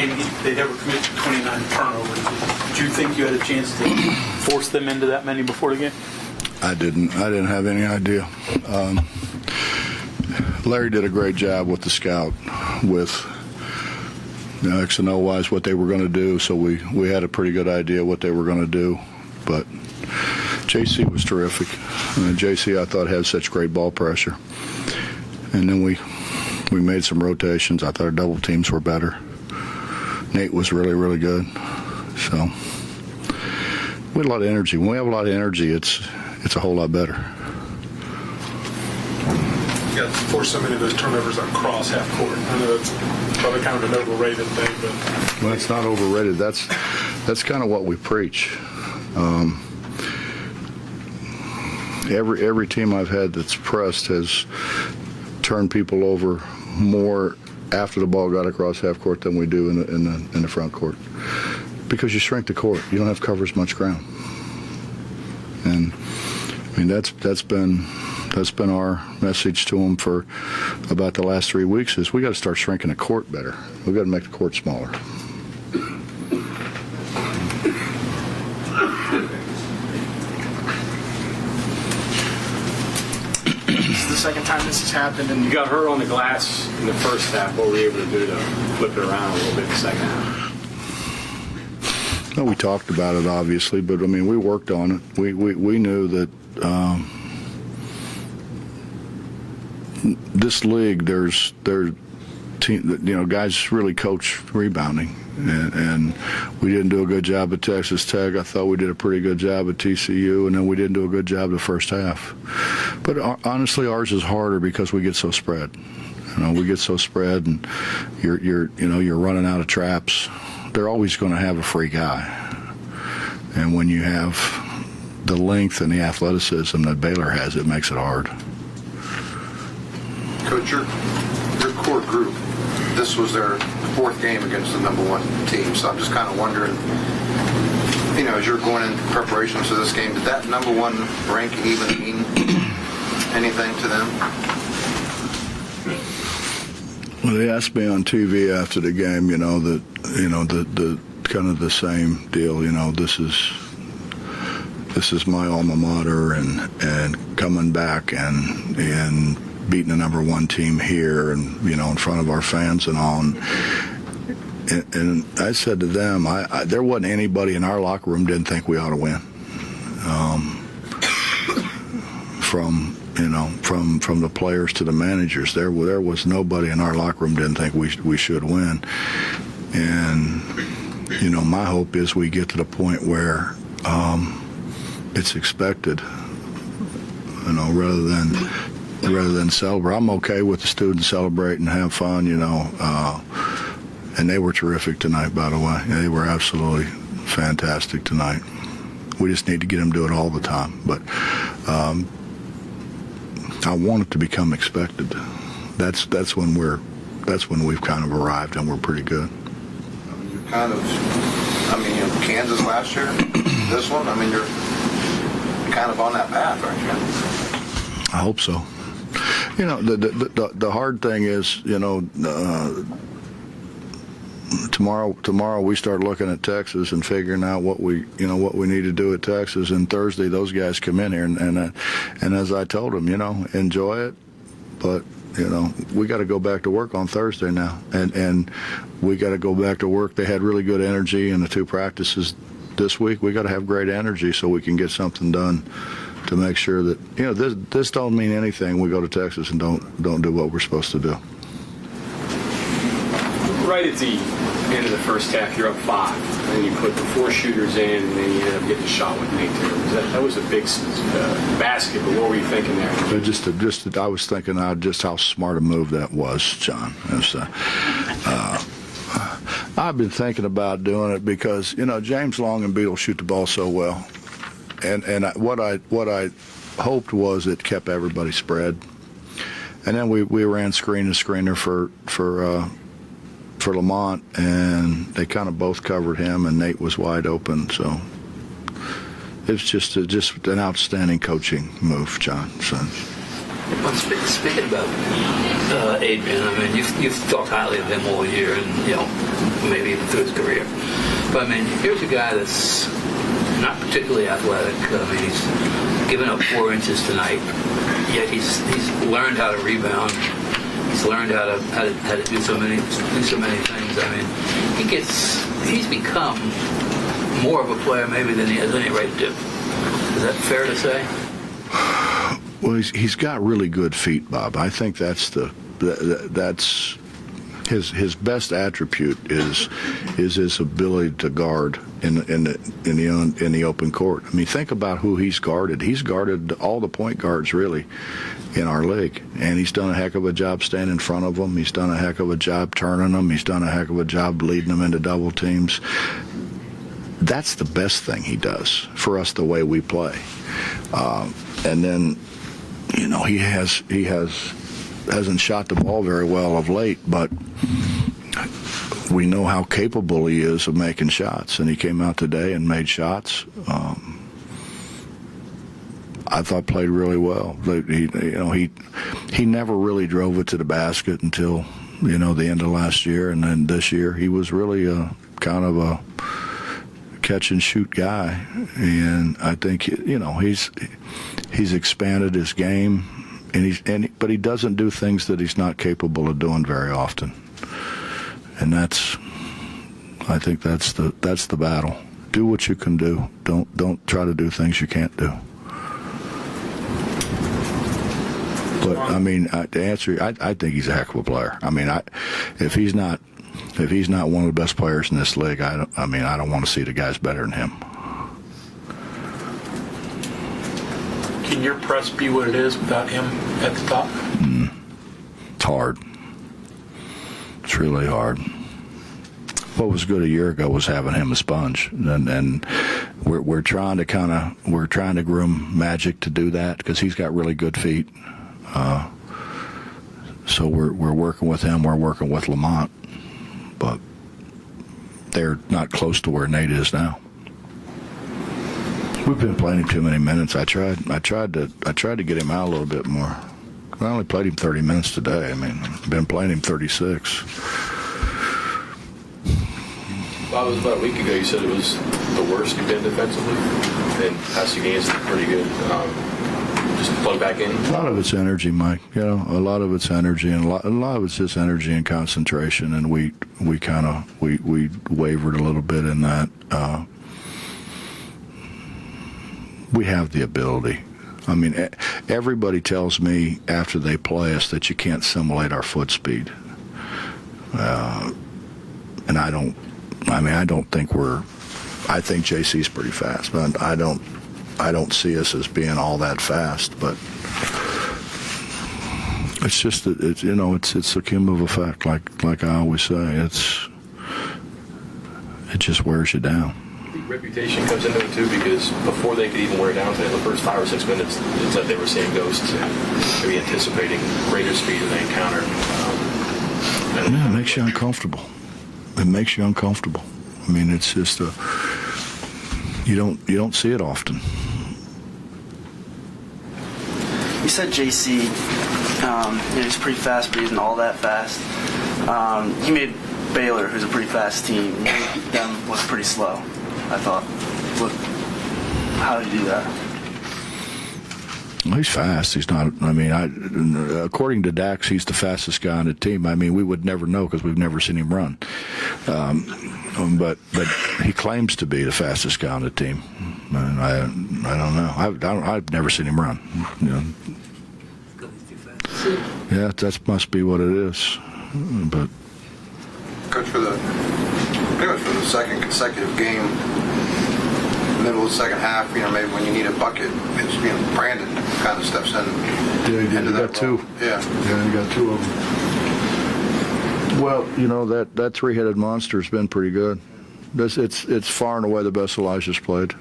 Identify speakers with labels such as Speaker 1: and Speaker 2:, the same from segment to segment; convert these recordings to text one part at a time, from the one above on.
Speaker 1: game, they never committed 29 turnovers. Did you think you had a chance to force them into that many before the game?
Speaker 2: I didn't have any idea. Larry did a great job with the scout, with X and O wise what they were going to do. So we had a pretty good idea what they were going to do. But JC was terrific. JC, I thought, had such great ball pressure. And then we made some rotations. I thought our double teams were better. Nate was really, really good. So we had a lot of energy. When we have a lot of energy, it's a whole lot better.
Speaker 3: You got to force so many of those turnovers across half court. I know that's probably kind of an overrated thing, but
Speaker 2: well, it's not overrated. That's kind of what we preach. Every team I've had that's pressed has turned people over more after the ball got across half court than we do in the front court, because you shrink the court. You don't have to cover as much ground. And I mean that's been our message to them for about the last 3 weeks, is we got to start shrinking the court better. We got to make the court smaller.
Speaker 4: This is the second time this has happened, and
Speaker 5: You got hurt on the glass in the first half. What were you able to do to flip it around a little bit in the second half?
Speaker 2: No, we talked about it, obviously, but I mean, we worked on it. We knew that this league, there's guys really coach rebounding, and we didn't do a good job at Texas Tech. I thought we did a pretty good job at TCU, and then we didn't do a good job the first half. But honestly, ours is harder because we get so spread. We get so spread, and you're running out of traps. They're always going to have a free guy. And when you have the length and the athleticism that Baylor has, it makes it hard.
Speaker 6: Coach, your core group, this was their fourth game against the number one team. So I'm just kind of wondering, as you're going in preparation to this game, did that number one rank even mean anything to them?
Speaker 2: Well, they asked me on TV after the game, the kind of the same deal. This is my alma mater, and coming back and beating the number one team here, and in front of our fans and all. And I said to them, there wasn't anybody in our locker room didn't think we ought to win. From the players to the managers, there was nobody in our locker room didn't think we should win. And my hope is we get to the point where it's expected, rather than celebrate. I'm okay with the students celebrate and have fun, and they were terrific tonight, by the way. They were absolutely fantastic tonight. We just need to get them to do it all the time. But I want it to become expected. That's when we've kind of arrived, and we're pretty good.
Speaker 6: You're kind of, Kansas last year, this one, you're kind of on that path, aren't you?
Speaker 2: I hope so. The hard thing is, tomorrow we start looking at Texas and figuring out what we need to do at Texas. And Thursday those guys come in here, and as I told them, enjoy it, but we got to go back to work on Thursday now, and we got to go back to work. They had really good energy in the two practices this week. We got to have great energy so we can get something done to make sure that this don't mean anything. We go to Texas and don't do what we're supposed to do.
Speaker 5: Right at the end of the first half, you're up 5, and you put the 4 shooters in, and then you end up getting a shot with Nate Taylor. That was a big basket, but what were you thinking there?
Speaker 2: I was thinking just how smart a move that was, John. I've been thinking about doing it because James Long and Beetle shoot the ball so well, and what I hoped was it kept everybody spread, and then we ran screen to screener for Lamont, and they kind of both covered him, and Nate was wide open. So it's just an outstanding coaching move, John. So.
Speaker 7: Well, speaking about Adrian, I mean, you've talked highly of him all year, and maybe even through his career. But I mean, here's a guy that's not particularly athletic. I mean, he's given up 4 inches tonight, yet he's learned how to rebound. He's learned how to do so many things. I mean, he's become more of a player maybe than he has any right to. Is that fair to say?
Speaker 2: Well, he's got really good feet, Bob. I think that's his best attribute is his ability to guard in the open court. I mean, think about who he's guarded. He's guarded all the point guards really in our league, and he's done a heck of a job standing in front of them. He's done a heck of a job turning them. He's done a heck of a job leading them into double teams. That's the best thing he does for us the way we play. And then, you know, he hasn't shot the ball very well of late, but we know how capable he is of making shots, and he came out today and made shots. I thought played really well. He never really drove it to the basket until, you know, the end of last year, and then this year he was really kind of a catch and shoot guy, and I think, you know, he's expanded his game, but he doesn't do things that he's not capable of doing very often, and I think that's the battle. Do what you can do. Don't try to do things you can't do. But I mean, to answer, I think he's a heck of a player. I mean, if he's not one of the best players in this league, I don't want to see the guys better than him.
Speaker 1: Can your press be what it is without him at the top?
Speaker 2: It's hard. It's really hard. What was good a year ago was having him a sponge, and we're trying to groom Magic to do that because he's got really good feet. So we're working with him. We're working with Lamont, but they're not close to where Nate is now. We've been playing him too many minutes. I tried to get him out a little bit more. I only played him 30 minutes today. I mean, I've been playing him 36.
Speaker 8: Bob, it was about a week ago you said it was the worst you've been defensively, and past few games have been pretty good. Just plug back in.
Speaker 2: A lot of it's energy, Mike. You know, a lot of it's energy, and a lot of it's just energy and concentration. And we wavered a little bit in that. We have the ability. I mean, everybody tells me after they play us that you can't simulate our foot speed, and I don't. I mean, I don't think I think JC's pretty fast, but I don't see us as being all that fast. But it's just that it's a cumulative effect, like I always say. It just wears you down.
Speaker 8: Reputation comes into it too, because before they could even wear it down today, the first 5 or 6 minutes, it's like they were seeing ghosts and maybe anticipating greater speed than they encountered.
Speaker 2: Yeah, it makes you uncomfortable. It makes you uncomfortable. I mean, it's just you don't see it often.
Speaker 4: You said JC, he's pretty fast, but he isn't all that fast. He made Baylor, who's a pretty fast team, made them look pretty slow, I thought. How did he do that?
Speaker 2: Well, he's fast. He's not. I mean, according to Dax, he's the fastest guy on the team. I mean, we would never know because we've never seen him run. But he claims to be the fastest guy on the team. And I don't know. I've never seen him run. You know. Yeah, that must be what it is. But
Speaker 6: Coach, for the second consecutive game, middle of the second half, maybe when you need a bucket, it's Brandon kind of steps in.
Speaker 2: Yeah, he
Speaker 6: into
Speaker 2: got two.
Speaker 6: Yeah,
Speaker 2: he got two of them. Well, that three-headed monster's been pretty good. It's far and away the best Elijah's played.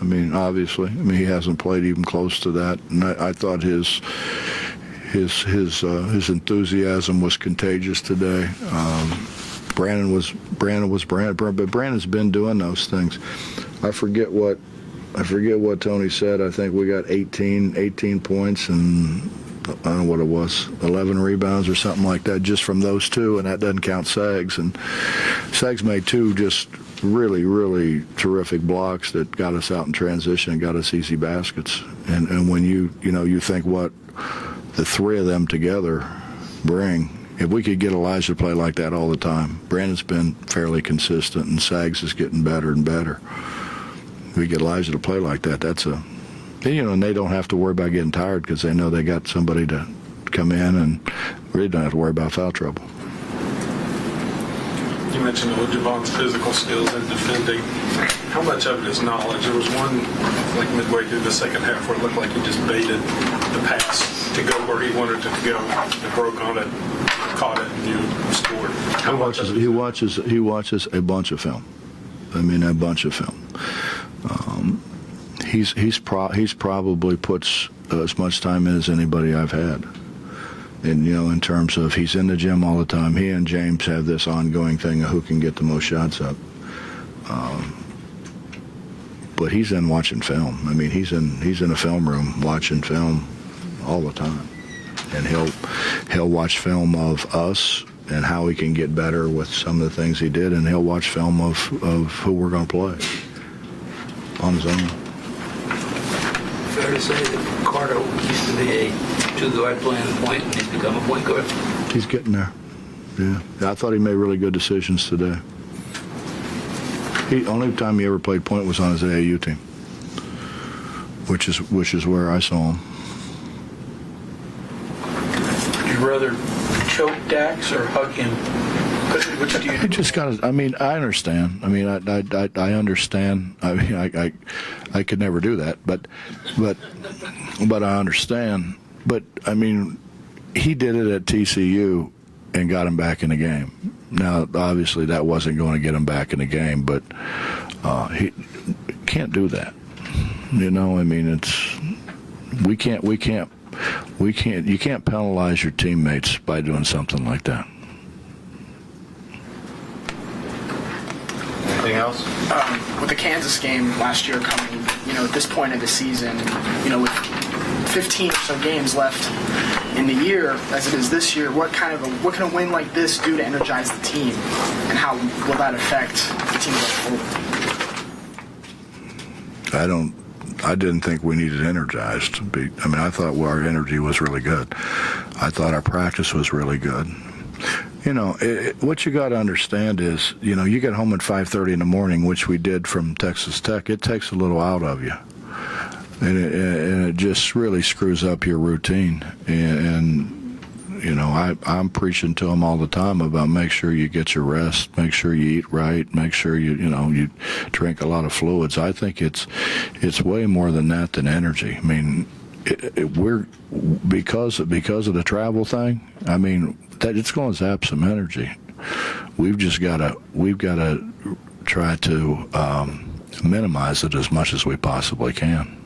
Speaker 2: I mean, obviously, he hasn't played even close to that. And I thought his enthusiasm was contagious today. Brandon was Brandon, but Brandon's been doing those things. I forget what Tony said. I think we got 18 points and I don't know what it was, 11 rebounds or something like that, just from those two, and that doesn't count Sags. And Sags made two just really, really terrific blocks that got us out in transition and got us easy baskets. And when you think what the three of them together bring, if we could get Elijah to play like that all the time. Brandon's been fairly consistent, and Sags is getting better and better. If we get Elijah to play like that, that's a... And they don't have to worry about getting tired because they know they got somebody to come in and really don't have to worry about foul trouble.
Speaker 3: You mentioned Javon's physical skills in defending. How much of it is knowledge? There was one, like midway through the second half, where it looked like he just baited the pass to go where he wanted it to go, and broke on it, caught it, and you scored. How much of it?
Speaker 2: He watches a bunch of film. I mean, a bunch of film. He's probably puts as much time in as anybody I've had. And, in terms of he's in the gym all the time. He and James have this ongoing thing of who can get the most shots up. But he's in watching film. I mean, he's in a film room watching film all the time. And he'll watch film of us and how he can get better with some of the things he did, and he'll watch film of who we're going to play on his own.
Speaker 7: Fair to say that Carter used to be a two-guard playing the point, and he's become a point guard.
Speaker 2: He's getting there. Yeah, I thought he made really good decisions today. Only time he ever played point was on his AAU team, which is where I saw him.
Speaker 1: Would you rather choke Dax or hug him? Which do you?
Speaker 2: I just got to. I mean, I understand. I mean, I understand. I mean, I could never do that, but I understand. But I mean, he did it at TCU and got him back in the game. Now, obviously, that wasn't going to get him back in the game, but he can't do that. I mean, you can't penalize your teammates by doing something like that.
Speaker 6: Anything else?
Speaker 9: With the Kansas game last year coming, at this point of the season, with 15 or so games left in the year, as it is this year, what can a win like this do to energize the team, and how will that affect the team going forward? I didn't think we needed energized. I thought our energy was really good. I thought our practice was really good. What you got to understand is, you get home at 5:30 in the morning, which we did from Texas Tech. It takes a little out of you, and it just really screws up your routine. I'm preaching to them all the time about make sure you get your rest, make sure you eat right, make sure you drink a lot of fluids. I think it's way more than that than energy. I mean, we're because of the travel thing. I mean, that it's going to zap some energy. We've got to try to minimize it as much as we possibly can.